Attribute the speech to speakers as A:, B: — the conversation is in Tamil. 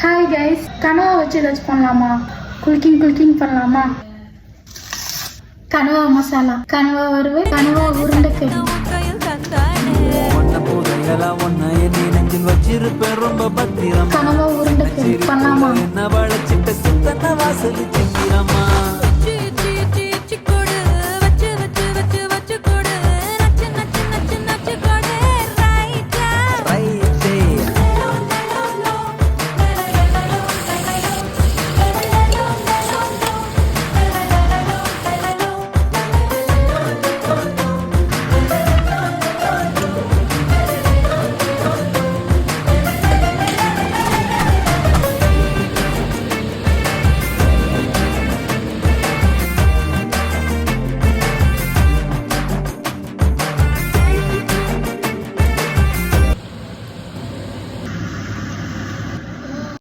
A: ஹாய் கைஸ், கனவா வச்சு ஏதாச்சும் பண்ணலாமா? குக்கிங் பண்ணலாமா? கனவா மசாலா, கனவா வறுவல், கனவா உருண்டைக்கறி. கனவா உருண்டைக்கறி பண்ணலாமா?